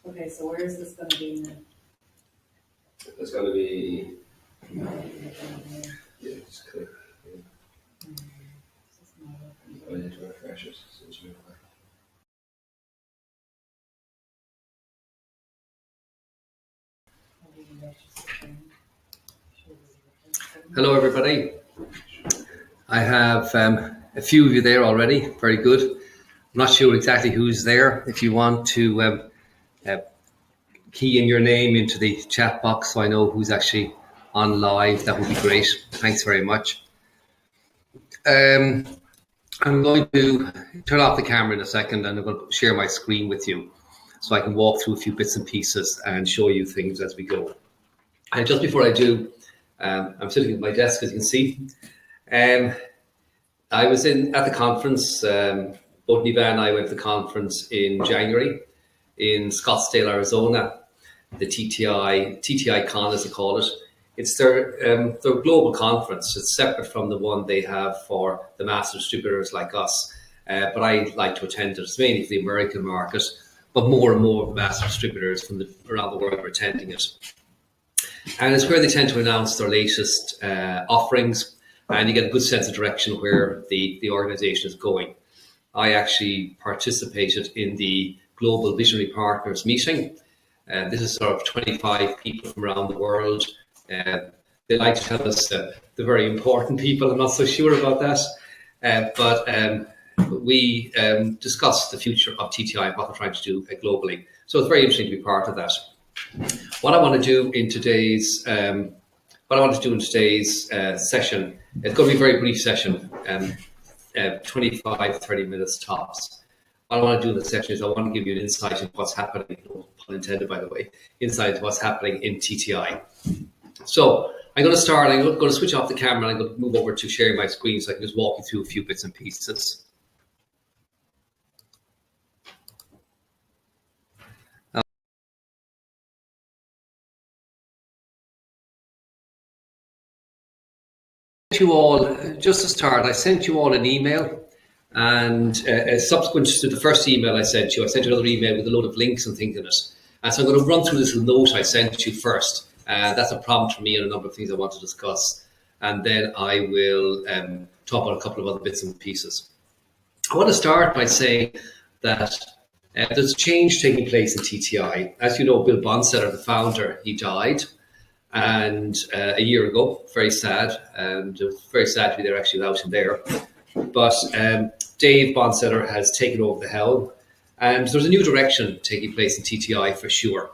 Okay, so where is this going to be now? It's going to be, yeah, just click. I need to refresh it since we're back. Hello everybody. I have a few of you there already. Very good. I'm not sure exactly who's there. If you want to key in your name into the chat box so I know who's actually on live, that would be great. Thanks very much. I'm going to turn off the camera in a second and I'm going to share my screen with you so I can walk through a few bits and pieces and show you things as we go. And just before I do, I'm sitting at my desk, as you can see. I was at the conference, both Niva and I went to the conference in January in Scottsdale, Arizona, the TTI Con as they call it. It's their global conference. It's separate from the one they have for the master distributors like us. But I like to attend it. It's mainly for the American market, but more and more master distributors from around the world are attending it. And it's where they tend to announce their latest offerings, and you get a good sense of direction where the organization is going. I actually participated in the Global Visionary Partners meeting. This is sort of 25 people from around the world. They like to tell us the very important people. I'm not so sure about that. But we discussed the future of TTI and what they're trying to do globally. So it's very interesting to be part of that. What I want to do in today's session, it's going to be a very brief session, 25, 30 minutes tops. What I want to do in this session is I want to give you an insight into what's happening, no pun intended by the way, insight into what's happening in TTI. So I'm going to start, I'm going to switch off the camera and I'm going to move over to sharing my screen so I can just walk you through a few bits and pieces. You all, just to start, I sent you all an email, and subsequent to the first email I sent you another email with a load of links and things in it. And so I'm going to run through this little note I sent you first. That's a prompt for me and a number of things I want to discuss. And then I will talk about a couple of other bits and pieces. I want to start by saying that there's change taking place in TTI. As you know, Bill Bonsetter, the founder, he died. And a year ago, very sad, and it was very sad to be there actually without him there. But Dave Bonsetter has taken over the helm, and there's a new direction taking place in TTI for sure.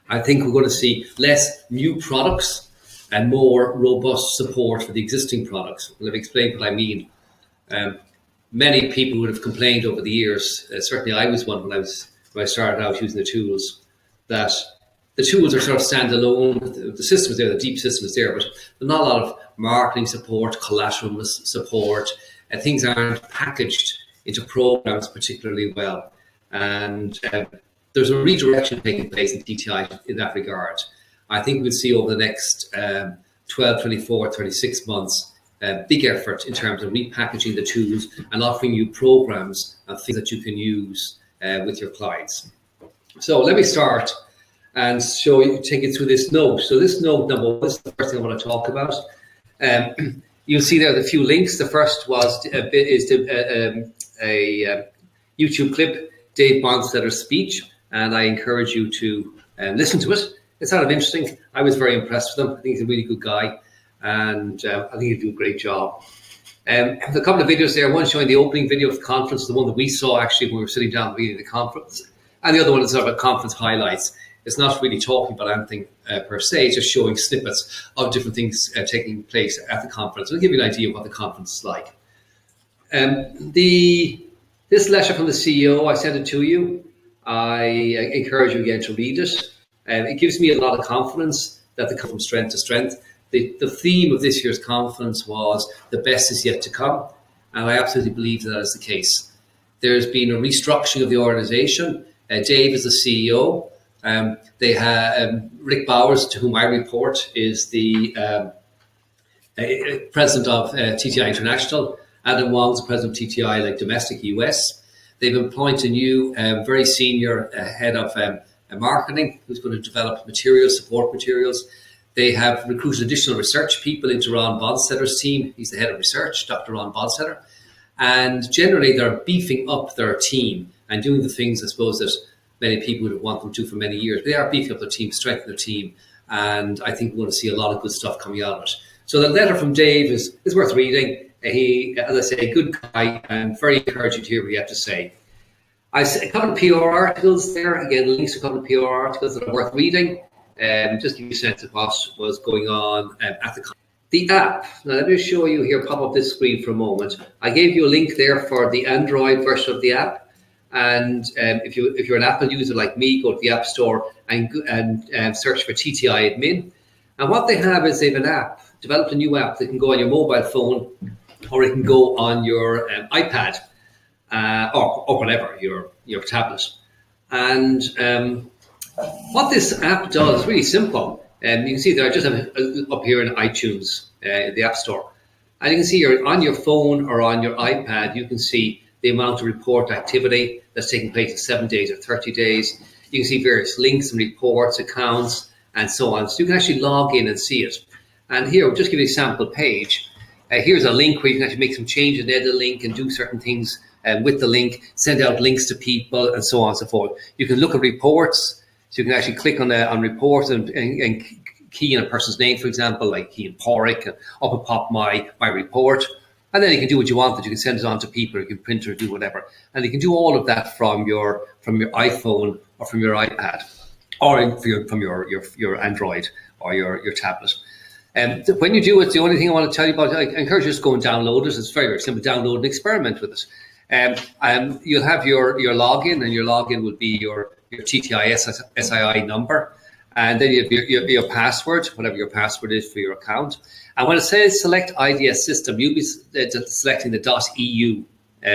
I think we're going to see less new products and more robust support for the existing products. Let me explain what I mean. Many people would have complained over the years, certainly I was one when I started out using the tools, that the tools are sort of standalone. The system is there, the deep system is there, but there's not a lot of marketing support, collateral support, and things aren't packaged into programs particularly well. And there's a redirection taking place in TTI in that regard. I think we'll see over the next 12, 24, 36 months, big effort in terms of repackaging the tools and offering you programs and things that you can use with your clients. So let me start and take you through this note. So this note number one is the first thing I want to talk about. You'll see there the few links. The first was a YouTube clip, Dave Bonsetter's speech, and I encourage you to listen to it. It's kind of interesting. I was very impressed with him. I think he's a really good guy, and I think he'll do a great job. There's a couple of videos there, one showing the opening video of the conference, the one that we saw actually when we were sitting down at the beginning of the conference, and the other one is sort of conference highlights. It's not really talking about anything per se, it's just showing snippets of different things taking place at the conference. I'll give you an idea of what the conference is like. This letter from the CEO, I sent it to you. I encourage you again to read it. It gives me a lot of confidence that they come from strength to strength. The theme of this year's conference was the best is yet to come, and I absolutely believe that is the case. There's been a restructuring of the organization. Dave is the CEO. They have Rick Bowers, to whom I report, is the president of TTI International. Adam Wong's the president of TTI, like domestic US. They've appointed a new, very senior head of marketing, who's going to develop materials, support materials. They have recruited additional research people into Ron Bonsetter's team. He's the head of research, Dr. Ron Bonsetter. And generally, they're beefing up their team and doing the things, I suppose, that many people would want them to for many years. They are beefing up their team, strengthening their team. And I think we're going to see a lot of good stuff coming out of it. So the letter from Dave is worth reading. He, as I say, a good guy, and very encouraging to hear what he had to say. I see a couple of PR articles there. Again, links to a couple of PR articles that are worth reading. Just to give you a sense of what was going on at the conference. The app. Now let me show you here, pop up this screen for a moment. I gave you a link there for the Android version of the app. And if you're an Apple user like me, go to the App Store and search for TTI Admin. And what they have is they have an app, developed a new app that can go on your mobile phone, or it can go on your iPad, or whatever, your tablet. And what this app does is really simple. You can see there, I just have it up here in iTunes, the App Store. And you can see you're on your phone or on your iPad, you can see the amount of report activity that's taking place in 7 days or 30 days. You can see various links and reports, accounts, and so on. So you can actually log in and see it. And here, I'll just give you a sample page. Here's a link where you can actually make some changes, edit a link, and do certain things with the link, send out links to people, and so on and so forth. You can look at reports. So you can actually click on reports and key in a person's name, for example, like key in Porrick, and up will pop my report. And then you can do what you want, that you can send it on to people, you can print or do whatever. And you can do all of that from your iPhone or from your iPad, or from your Android or your tablet. When you do it, the only thing I want to tell you about, I encourage you to go and download it. It's very, very simple. Download and experiment with it. You'll have your login, and your login will be your TTI SII number. And then you have your password, whatever your password is for your account. And when it says select IDS system, you'll be selecting the .eu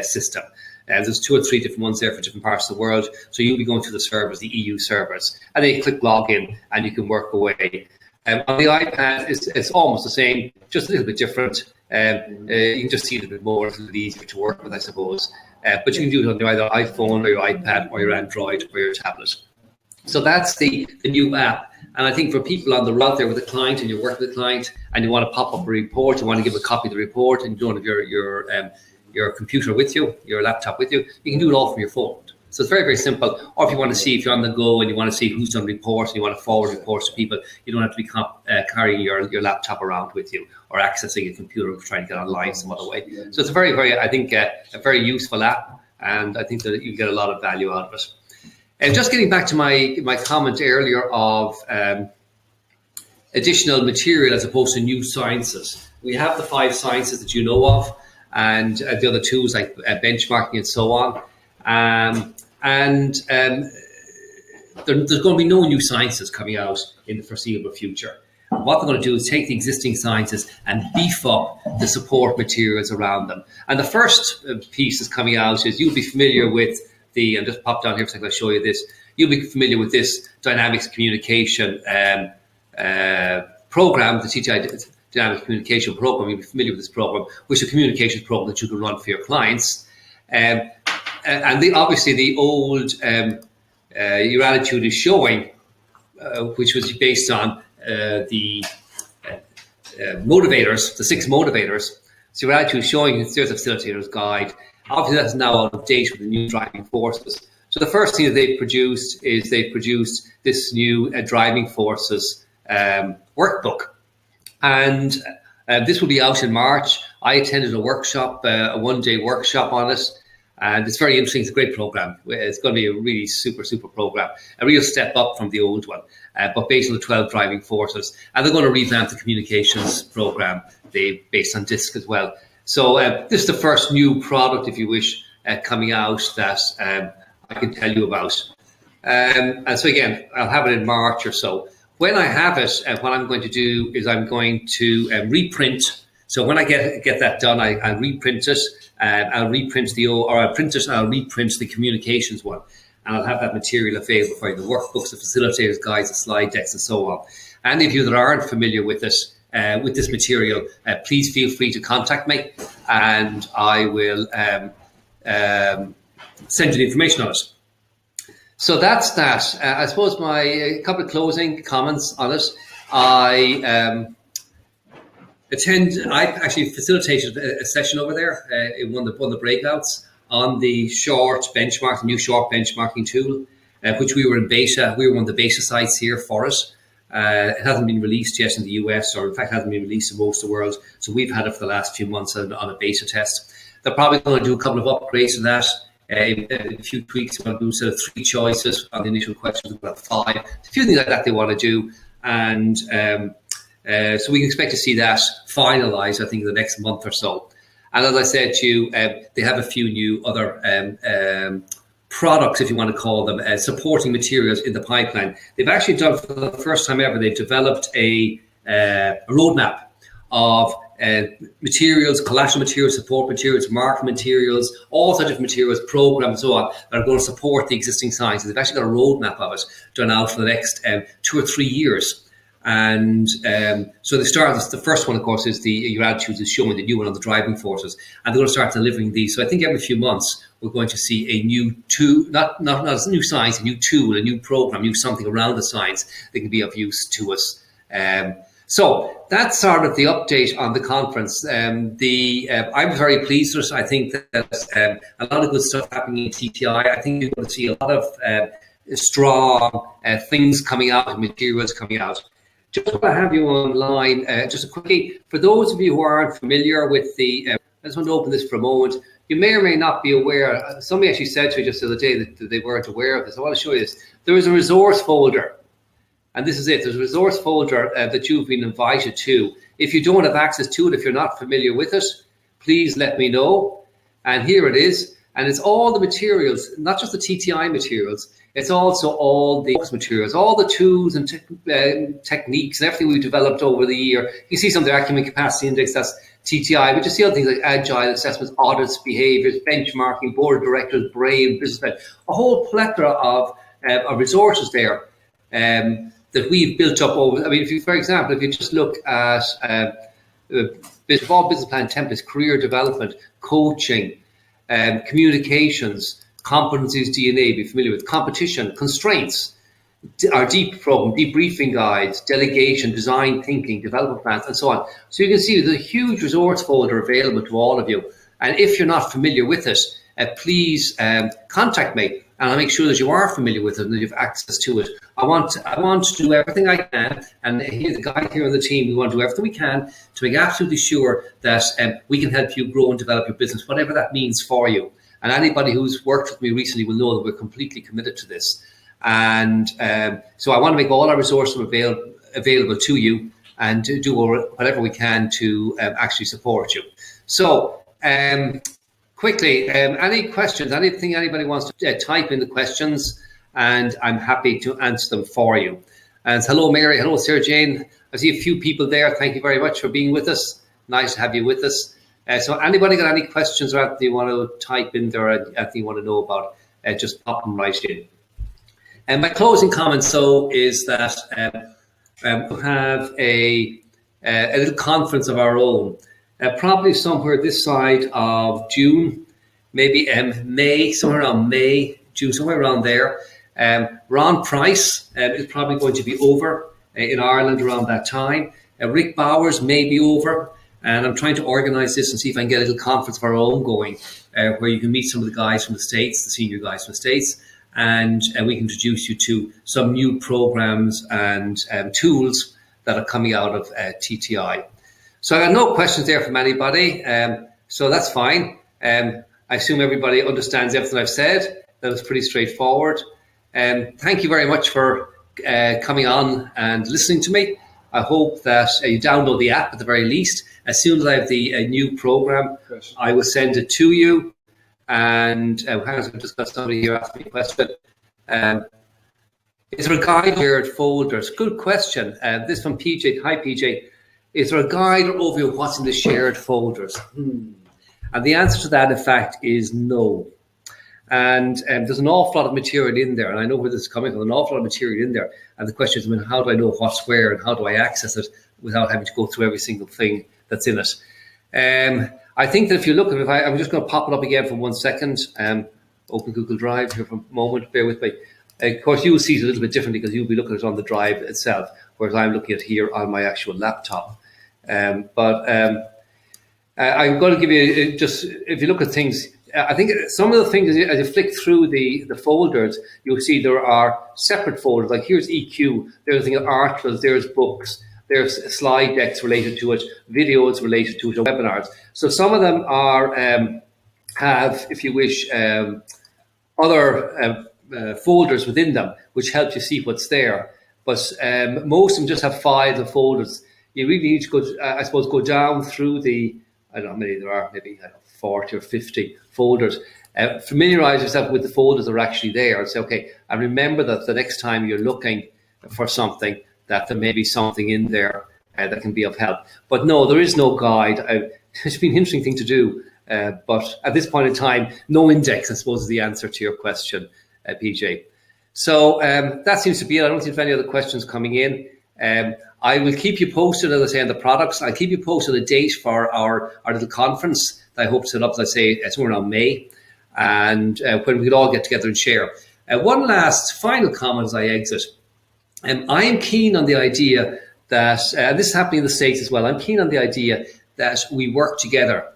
system. There's 2 or 3 different ones there for different parts of the world. So you'll be going to the servers, the EU servers. And then you click login and you can work away. On the iPad, it's almost the same, just a little bit different. You can just see it a bit more, it's a little bit easier to work with, I suppose. But you can do it on either iPhone or your iPad or your Android or your tablet. So that's the new app. And I think for people on the route there with a client, and you work with a client and you want to pop up a report, you want to give a copy of the report, and you don't have your computer with you, your laptop with you, you can do it all from your phone. So it's very, very simple. Or if you want to see, if you're on the go and you want to see who's done reports and you want to forward reports to people, you don't have to be carrying your laptop around with you or accessing a computer trying to get online some other way. So it's a very, very, I think, a very useful app, and I think that you get a lot of value out of it. And just getting back to my comment earlier of additional material as opposed to new sciences. We have the 5 sciences that you know of, and the other 2 is like benchmarking and so on. There's going to be no new sciences coming out in the foreseeable future. What they're going to do is take the existing sciences and beef up the support materials around them. And the first piece that's coming out is, you'll be familiar with and just pop down here so I can show you this. You'll be familiar with this dynamics communication program, the TTI Dynamics Communication Program. You'll be familiar with this program, which is a communications program that you can run for your clients. And obviously the old Your Attitude is Showing, which was based on the motivators, the 6 motivators. So Your Attitude is Showing, there's a facilitator's guide. Obviously, that's now out of date with the new driving forces. So the first thing that they've produced is this new driving forces workbook. And this will be out in March. I attended a workshop, a 1-day workshop on it. And it's very interesting. It's a great program. It's going to be a really super, super program. A real step up from the old one, but based on the 12 driving forces. And they're going to revamp the communications program, based on DISC as well. So this is the first new product, if you wish, coming out that I can tell you about. And so again, I'll have it in March or so. When I have it, what I'm going to do is I'm going to reprint. So when I get that done, I'll reprint it. I'll reprint I'll print it and I'll reprint the communications one. And I'll have that material available for you, the workbooks, the facilitators, guides, the slide decks, and so on. Any of you that aren't familiar with this material, please feel free to contact me, and I will send you the information on it. So that's that. I suppose my couple of closing comments on it. I actually facilitated a session over there in one of the breakouts on the short benchmark, the new short benchmarking tool, which we were in beta. We were one of the beta sites here for it. It hasn't been released yet in the US, or in fact hasn't been released in most of the world. So we've had it for the last few months on a beta test. They're probably going to do a couple of upgrades to that. A few tweaks. They're going to do sort of 3 choices on the initial questions, about 5. A few things like that they want to do. And so we can expect to see that finalised, I think, in the next month or so. And as I said to you, they have a few new other products, if you want to call them, supporting materials in the pipeline. They've actually done, for the first time ever, they've developed a roadmap of materials, collateral materials, support materials, market materials, all sorts of materials, programs, and so on, that are going to support the existing sciences. They've actually got a roadmap of it done out for the next 2 or 3 years. And so they start, the first one, of course, is your attitudes is showing the new one on the driving forces. And they're going to start delivering these. So I think every few months, we're going to see a new tool, not a new science, a new tool, a new program, new something around the science that can be of use to us. So that's sort of the update on the conference. I'm very pleased with it. I think that a lot of good stuff happening in TTI. I think you're going to see a lot of strong things coming out, materials coming out. Just want to have you online, just quickly, for those of you who aren't familiar with I just want to open this for a moment. You may or may not be aware, somebody actually said to me just the other day that they weren't aware of this. I want to show you this. There is a resource folder, and this is it. There's a resource folder that you've been invited to. If you don't have access to it, if you're not familiar with it, please let me know. And here it is. And it's all the materials, not just the TTI materials, it's also all the materials, all the tools and techniques and everything we've developed over the year. You see some of the Acumen Capacity Index, that's TTI, but you see other things like agile assessments, audits, behaviors, benchmarking, board of directors, BRAVE, business plan, a whole plethora of resources there that we've built up over. I mean, for example, if you just look at all business plan templates, career development, coaching, communications, competencies DNA, be familiar with competition, constraints, our deep program, debriefing guides, delegation, design thinking, development plans, and so on. So you can see there's a huge resource folder available to all of you. And if you're not familiar with it, please contact me, and I'll make sure that you are familiar with it and that you have access to it. I want to do everything I can, and here, the guy here on the team, we want to do everything we can to make absolutely sure that we can help you grow and develop your business, whatever that means for you. And anybody who's worked with me recently will know that we're completely committed to this. And so I want to make all our resources available to you and to do whatever we can to actually support you. So quickly, any questions, anything anybody wants to type in the questions, and I'm happy to answer them for you. And hello, Mary. Hello, Sarah Jane. I see a few people there. Thank you very much for being with us. Nice to have you with us. So anybody got any questions or anything you want to type in there, anything you want to know about, just pop them right in. And my closing comment, so, is that we'll have a little conference of our own, probably somewhere this side of June, maybe May, somewhere around May, June, somewhere around there. Ron Price is probably going to be over in Ireland around that time. Rick Bowers may be over. And I'm trying to organise this and see if I can get a little conference of our own going, where you can meet some of the guys from the States, the senior guys from the States, and we can introduce you to some new programs and tools that are coming out of TTI. So I got no questions there from anybody, so that's fine. I assume everybody understands everything I've said. That was pretty straightforward. Thank you very much for coming on and listening to me. I hope that you download the app at the very least. As soon as I have the new program, I will send it to you. And I've just got somebody here asking me a question. Is there a guide shared folders? Good question. This from PJ. Hi, PJ. Is there a guide or overview of what's in the shared folders? And the answer to that, in fact, is no. And there's an awful lot of material in there, and I know where this is coming from, an awful lot of material in there. And the question is, I mean, how do I know what's where and how do I access it without having to go through every single thing that's in it? I think that if you look at it, I'm just going to pop it up again for 1 second. Open Google Drive here for a moment, bear with me. Of course, you'll see it a little bit differently because you'll be looking at it on the drive itself, whereas I'm looking at it here on my actual laptop. I'm going to give you just, if you look at things, I think some of the things, as you flick through the folders, you'll see there are separate folders. Like here's EQ, there's articles, there's books, there's slide decks related to it, videos related to it, or webinars. So some of them are have, if you wish, other folders within them, which help you see what's there. But most of them just have files of folders. You really need to go, I suppose, go down through the, I don't know how many there are, maybe 40 or 50 folders. Familiarize yourself with the folders that are actually there and say, okay, and remember that the next time you're looking for something, that there may be something in there that can be of help. But no, there is no guide. It's been an interesting thing to do. But at this point in time, no index, I suppose, is the answer to your question, PJ. So that seems to be it. I don't think there's any other questions coming in. I will keep you posted, as I say, on the products. I'll keep you posted on the date for our little conference that I hope to set up, as I say, somewhere around May, and when we could all get together and share. One last final comment as I exit. I am keen on the idea that, and this is happening in the States as well, I'm keen on the idea that we work together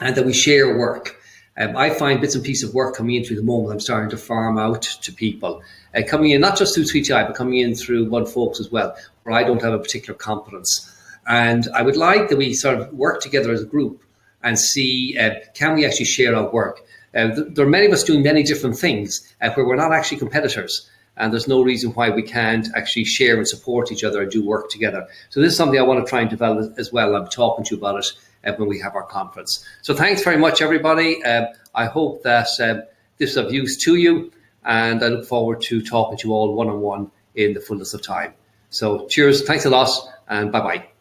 and that we share work. I find bits and pieces of work coming in through the moment. I'm starting to farm out to people, coming in not just through TTI, but coming in through One Folks as well, where I don't have a particular competence. And I would like that we sort of work together as a group and see, can we actually share our work? There are many of us doing many different things where we're not actually competitors. And there's no reason why we can't actually share and support each other and do work together. So this is something I want to try and develop as well. I'm talking to you about it when we have our conference. So thanks very much, everybody. I hope that this is of use to you, and I look forward to talking to you all one-on-one in the fullness of time. So cheers, thanks a lot, and bye-bye.